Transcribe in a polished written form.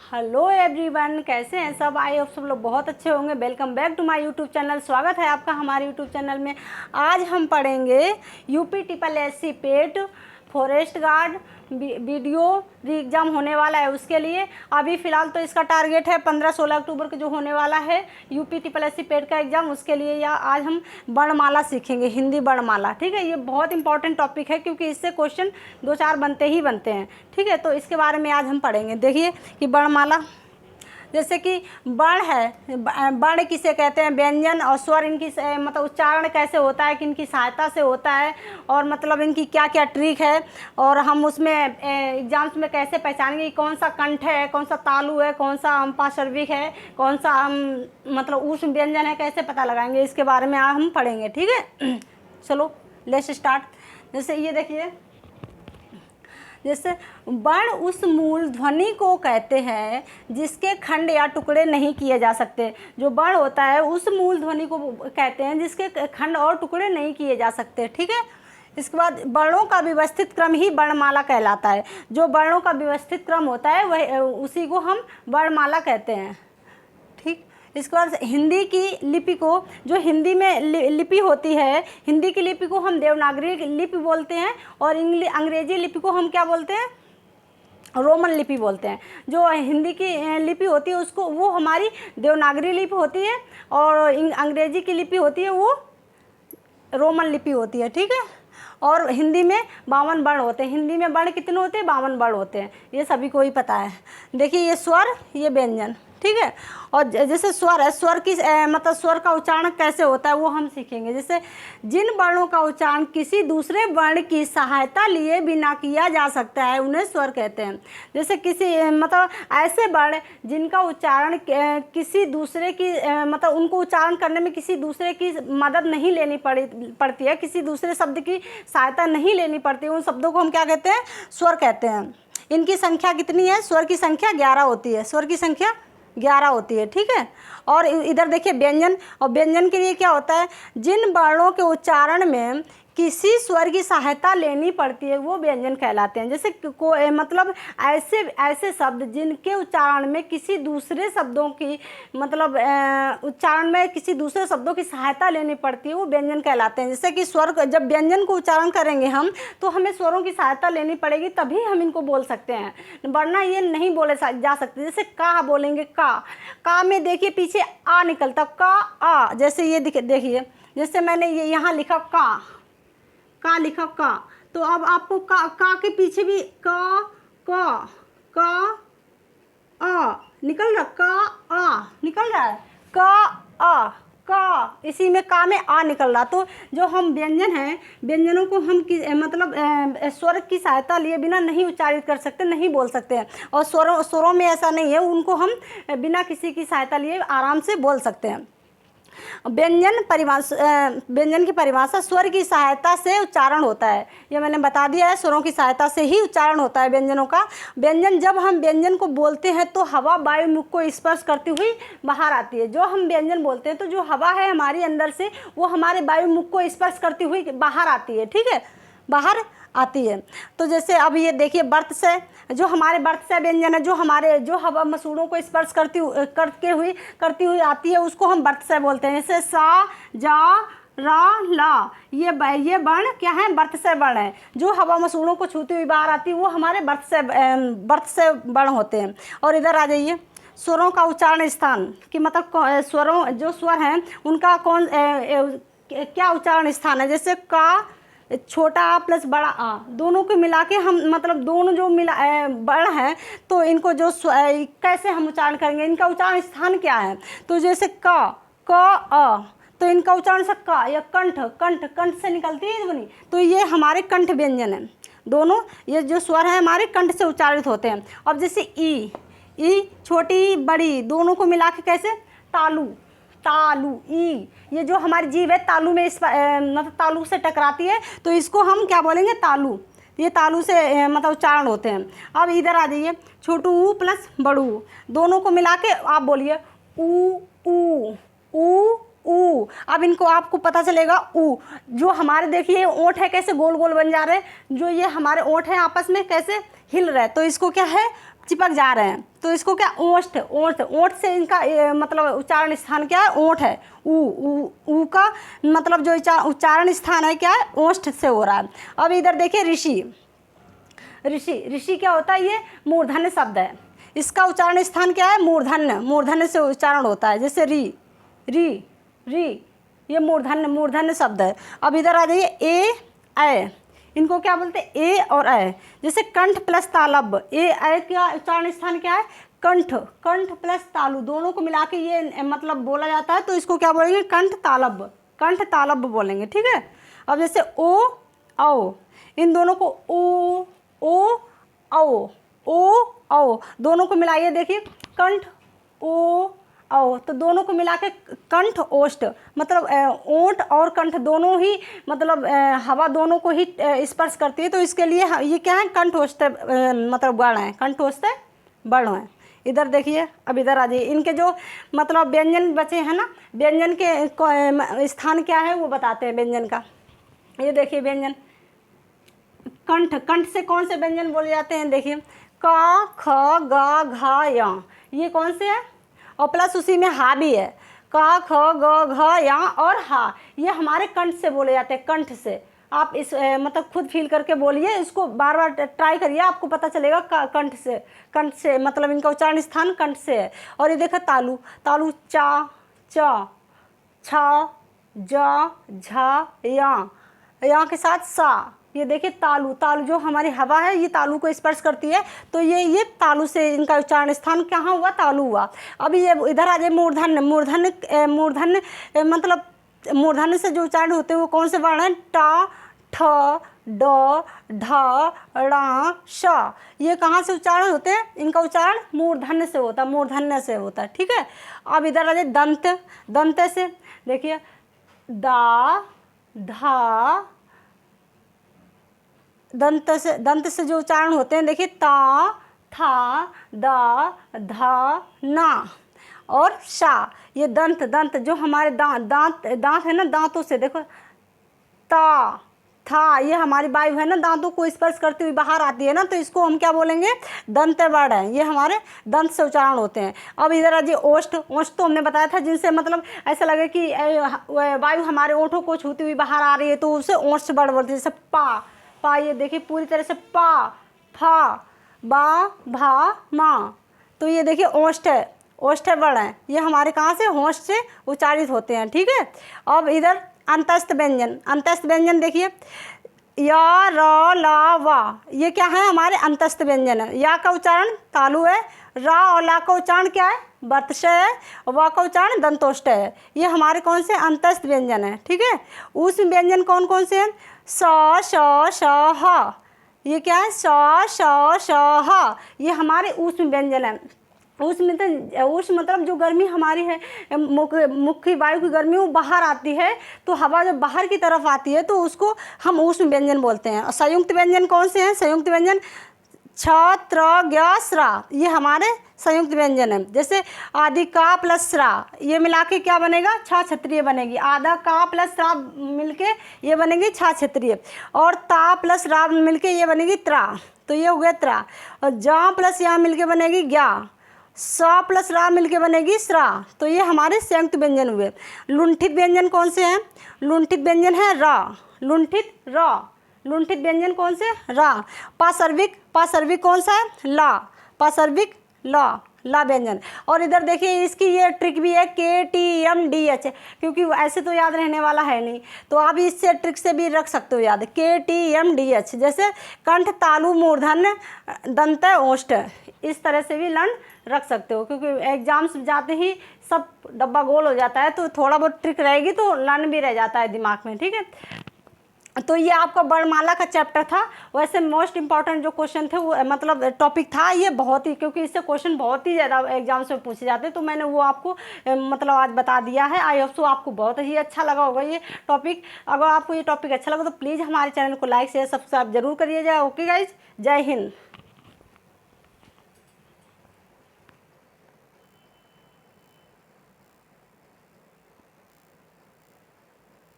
Hello everyone, कैसे हैं सब? आई होप सब लोग बहुत अच्छे होंगे। Welcome back to my YouTube channel. स्वागत है आपका हमारे यूट्यूब चैनल में। आज हम पढ़ेंगे यूपी ट्रिपल एससी पेट फॉरेस्ट गार्ड वीडियो एग्ज़ाम होने वाला है, उसके लिए अभी फ़िलहाल तो इसका टारगेट है 15-16 अक्टूबर को जो होने वाला है यूपी ट्रिपल एससी पेट का एग्ज़ाम, उसके लिए या आज हम वर्णमाला सीखेंगे, हिंदी वर्णमाला। ठीक है, ये बहुत इंपॉर्टेंट टॉपिक है क्योंकि इससे क्वेश्चन 2-4 बनते ही बनते हैं। ठीक है, तो इसके बारे में आज हम पढ़ेंगे। देखिए कि वर्णमाला जैसे कि वर्ण है, वर्ण किसे कहते हैं, व्यंजन और स्वर, इनकी मतलब उच्चारण कैसे होता है, किनकी सहायता से होता है और मतलब इनकी क्या क्या ट्रिक है, और हम उसमें एग्जाम्स में कैसे पहचानेंगे कौन सा कंठ है, कौन सा तालु है, कौन सा अम्पाशर्विक है, कौन सा मतलब ऊष्म व्यंजन है, कैसे पता लगाएंगे, इसके बारे में आज हम पढ़ेंगे। ठीक है, चलो लेट्स स्टार्ट। जैसे ये देखिए, जैसे वर्ण उस मूल ध्वनि को कहते हैं जिसके खंड या टुकड़े नहीं किए जा सकते। जो वर्ण होता है उस मूल ध्वनि को कहते हैं जिसके खंड और टुकड़े नहीं किए जा सकते। ठीक है, इसके बाद वर्णों का व्यवस्थित क्रम ही वर्णमाला कहलाता है। जो वर्णों का व्यवस्थित क्रम होता है वह उसी को हम वर्णमाला कहते हैं। ठीक, इसके बाद हिंदी की लिपि को, जो हिंदी में लिपि होती है, हिंदी की लिपि को हम देवनागरी लिपि बोलते हैं और अंग्रेजी लिपि को हम क्या बोलते हैं, रोमन लिपि बोलते हैं। जो हिंदी की लिपि होती है उसको, वो हमारी देवनागरी लिपि होती है और अंग्रेजी की लिपि होती है वो रोमन लिपि होती है। ठीक है, और हिंदी में 52 वर्ण होते हैं। हिंदी में वर्ण कितने होते हैं? 52 वर्ण होते हैं, ये सभी को ही पता है। देखिए ये स्वर, ये व्यंजन। ठीक है, और जैसे स्वर है, स्वर की मतलब स्वर का उच्चारण कैसे होता है वो हम सीखेंगे। जैसे जिन वर्णों का उच्चारण किसी दूसरे वर्ण की सहायता लिए बिना किया जा सकता है उन्हें स्वर कहते हैं। जैसे किसी मतलब ऐसे वर्ण जिनका उच्चारण किसी दूसरे की मतलब उनको उच्चारण करने में किसी दूसरे की मदद नहीं लेनी पड़ती है, किसी दूसरे शब्द की सहायता नहीं लेनी पड़ती है, उन शब्दों को हम क्या कहते हैं? स्वर कहते हैं। इनकी संख्या कितनी है? स्वर की संख्या 11 होती है। स्वर की संख्या 11 होती है। ठीक है, और इधर देखिए व्यंजन, और व्यंजन के लिए क्या होता है? जिन वर्णों के उच्चारण में किसी स्वर की सहायता लेनी पड़ती है वो व्यंजन कहलाते हैं। जैसे मतलब ऐसे शब्द जिनके उच्चारण में किसी दूसरे शब्दों की मतलब उच्चारण में किसी दूसरे शब्दों की सहायता लेनी पड़ती है वो व्यंजन कहलाते हैं। जैसे कि स्वर, जब व्यंजन को उच्चारण करेंगे हम तो हमें स्वरों की सहायता लेनी पड़ेगी, तभी हम इनको बोल सकते हैं, वरना ये नहीं बोले जा सकते। जैसे का बोलेंगे, का में देखिए पीछे आ निकलता, का आ। जैसे ये देखिए, जैसे मैंने ये यहाँ लिखा का लिखा का, तो अब आपको का के पीछे भी का आ निकल रहा, का आ निकल रहा है, का इसी में का में आ निकल रहा। तो जो हम व्यंजन हैं, व्यंजनों को हम मतलब स्वर की सहायता लिए बिना नहीं उच्चारित कर सकते, नहीं बोल सकते हैं। और स्वरों में ऐसा नहीं है, उनको हम बिना किसी की सहायता लिए आराम से बोल सकते हैं। व्यंजन की परिभाषा स्वर की सहायता से उच्चारण होता है। ये मैंने बता दिया है, स्वरों की सहायता से ही उच्चारण होता है व्यंजनों का। व्यंजन, जब हम व्यंजन को बोलते हैं तो हवा वायु मुख को स्पर्श करती हुई बाहर आती है। जो हम व्यंजन बोलते हैं तो जो हवा है हमारी अंदर से वो हमारे वायु मुख को स्पर्श करती हुई बाहर आती है। ठीक है, बाहर आती है। तो जैसे अब ये देखिए वर्त से, जो हमारे वर्त से व्यंजन है, जो हवा मसूड़ों को स्पर्श करती हुई आती है, उसको हम वर्त से बोलते हैं। जैसे सा, जा, रा, ला, ये वर्ण क्या है? वर्त से वर्ण है। जो हवा मसूड़ों को छूती हुई बाहर आती है वो हमारे वर्त से वर्ण होते हैं। और इधर आ जाइए, स्वरों का उच्चारण स्थान कि मतलब स्वरों, जो स्वर हैं उनका क्या उच्चारण स्थान है। जैसे का, छोटा आ प्लस बड़ा आ, दोनों को मिला के हम मतलब दोनों जो वर्ण हैं तो इनको जो कैसे हम उच्चारण करेंगे, इनका उच्चारण स्थान क्या है? तो जैसे क अ, तो इनका उच्चारण से का या कंठ से निकलती है ध्वनि, तो ये हमारे कंठ व्यंजन है। दोनों ये जो स्वर हैं हमारे कंठ से उच्चारित होते हैं। अब जैसे ई छोटी बड़ी दोनों को मिला के कैसे? तालु ई, ये जो हमारी जीभ है तालु में मतलब तालु से टकराती है तो इसको हम क्या बोलेंगे? तालु। ये तालु से मतलब उच्चारण होते हैं। अब इधर आ जाइए, छोटू ऊ प्लस बड़ू, दोनों को मिला के आप बोलिए ऊ ऊ ऊ ऊ। अब इनको आपको पता चलेगा ऊ। जो हमारे देखिए ओंठ है कैसे गोल गोल बन जा रहे हैं, जो ये हमारे ओंठ है आपस में कैसे हिल रहे हैं, तो इसको क्या है चिपक जा रहे हैं, तो इसको क्या ओंठ, ओंठ, ओंठ से इनका मतलब उच्चारण स्थान क्या है ओंठ है। ऊ ऊ का मतलब जो उच्चारण स्थान है क्या है ओंठ से हो रहा है। अब इधर देखिए ऋषि, ऋषि, ऋषि क्या होता है, ये मूर्धन्य शब्द है, इसका उच्चारण स्थान क्या है मूर्धन्य, मूर्धन्य से उच्चारण होता है, जैसे री, री, री, ये मूर्धन्य, मूर्धन्य शब्द है। अब इधर आ जाइए ए, इनको क्या बोलते हैं ए और ए, जैसे कंठ प्लस तालब, ए का उच्चारण स्थान क्या है कंठ, कंठ प्लस तालु दोनों को मिला के ये मतलब बोला जाता है, तो इसको क्या बोलेंगे कंठ तालब, कंठ तालब बोलेंगे, ठीक है। अब जैसे ओ औ, इन दोनों को ओ औ दोनों को मिलाइए, देखिए कंठ ओ औ, तो दोनों को मिला के कंठ ओष्ठ, मतलब ओंठ और कंठ दोनों ही मतलब हवा दोनों को ही स्पर्श करती है, तो इसके लिए ये क्या है कंठ ओष्ठ मतलब वर्ण है, कंठ ओष्ठ वर्ण है। इधर देखिए, अब इधर आ जाइए, इनके जो मतलब व्यंजन बचे हैं ना, व्यंजन के स्थान क्या है वो बताते हैं व्यंजन का। ये देखिए व्यंजन, कंठ, कंठ से कौन से व्यंजन बोले जाते हैं, देखिए क ख ग घ य, ये कौन से है, और प्लस उसी में हा भी है, क ख ग घ या और हा, ये हमारे कंठ से बोले जाते हैं, कंठ से। आप इस मतलब खुद फील करके बोलिए, इसको बार बार ट्राई करिए, आपको पता चलेगा कंठ से, कंठ से मतलब इनका उच्चारण स्थान कंठ से है। और ये देखो तालु, तालु चा, च, छ, ज, झ, या के साथ सा, ये देखिए तालु, तालु जो हमारी हवा है ये तालु को स्पर्श करती है, तो ये तालु से इनका उच्चारण स्थान कहाँ हुआ तालु हुआ। अब ये इधर आ जाए मूर्धन्य, मूर्धन्य, मूर्धन्य मतलब मूर्धन्य से जो उच्चारण होते हैं वो कौन से वर्ण हैं, ट, ठ, ड, ढ, ण, श, ये कहाँ से उच्चारण होते हैं, इनका उच्चारण मूर्धन्य से होता है, मूर्धन्य से होता है, ठीक है। अब इधर आ जाए दंत, दंत से देखिए दा, धा, दंत से जो उच्चारण होते हैं देखिए ता, था, दा, धा, ना और शा, ये दंत, दंत जो हमारे दांत है ना, दांतों से देखो ता, था, ये हमारी वायु है ना दांतों को स्पर्श करती हुई बाहर आती है ना, तो इसको हम क्या बोलेंगे दंत वर्ण है, ये हमारे दंत से उच्चारण होते हैं। अब इधर आ जाइए ओष्ठ, ओष्ठ तो हमने बताया था जिनसे मतलब ऐसा लगे कि वायु हमारे ओंठों को छूती हुई बाहर आ रही है, तो उसे ओष्ठ वर्ण बोलते हैं, जैसे पा, पा, ये देखिए पूरी तरह से पा, फा, बा, भा, मा, तो ये देखिए ओष्ठ है, ओष्ठ वर्ण है, ये हमारे कहाँ से होष्ठ से उच्चारित होते हैं, ठीक है। अब इधर अंतस्थ व्यंजन, अंतस्थ व्यंजन देखिए या, र, ला, वा, ये क्या है हमारे अंतस्थ व्यंजन है। या का उच्चारण तालु है, रा और ला का उच्चारण क्या है वर्तशय है, और वा का उच्चारण दंतोष्ठ है, ये हमारे कौन से अंतस्थ व्यंजन है, ठीक है। उस व्यंजन कौन कौन से हैं, स, श, श, ह, ये क्या है स, श, श, ह, ये हमारे ऊष्म व्यंजन है। ऊष्म तो ऊष्म मतलब जो गर्मी हमारी है, मुख्य वायु की गर्मी वो बाहर आती है, तो हवा जब बाहर की तरफ आती है तो उसको हम ऊष्म व्यंजन बोलते हैं। और संयुक्त व्यंजन कौन से हैं, संयुक्त व्यंजन छ, त्र, ज्ञ, स्रा, ये हमारे संयुक्त व्यंजन है। जैसे आदि का प्लस स्रा, ये मिला के क्या बनेगा छा क्षत्रिय बनेगी, आधा का प्लस स्रा मिलके ये बनेगी छा क्षत्रिय, और ता प्लस रा मिलके ये बनेगी त्रा, तो ये हो गया त्रा। और जा प्लस या मिलके बनेगी ज्ञा, सा प्लस रा मिलके बनेगी स्रा, तो ये हमारे संयुक्त व्यंजन हुए। लुंठित व्यंजन कौन से हैं, लुंठित व्यंजन है रा, लुंठित रा, लुंठित व्यंजन कौन से रा। पासर्विक, पासर्विक कौन सा है ला, पासर्विक ला, ला व्यंजन। और इधर देखिए इसकी ये ट्रिक भी है KTMDH, क्योंकि ऐसे तो याद रहने वाला है नहीं, तो आप इससे ट्रिक से भी रख सकते हो याद, KTMDH, जैसे कंठ तालु मूर्धन्य दंत ओष्ठ, इस तरह से भी लन रख सकते हो, क्योंकि एग्जाम्स जाते ही सब डब्बा गोल हो जाता है, तो थोड़ा बहुत ट्रिक रहेगी तो लन भी रह जाता है दिमाग में, ठीक है। तो ये आपका वर्णमाला का चैप्टर था। वैसे मोस्ट इम्पॉर्टेंट जो क्वेश्चन थे वो मतलब टॉपिक था ये बहुत ही, क्योंकि इससे क्वेश्चन बहुत ही ज़्यादा एग्जाम्स में पूछे जाते हैं, तो मैंने वो आपको मतलब आज बता दिया है। आई होप सो आपको बहुत ही अच्छा लगा होगा ये टॉपिक। अगर आपको ये टॉपिक अच्छा लगा तो प्लीज़ हमारे चैनल को लाइक शेयर सब्सक्राइब जरूर करिएगा। ओके गाइज, जय हिंद।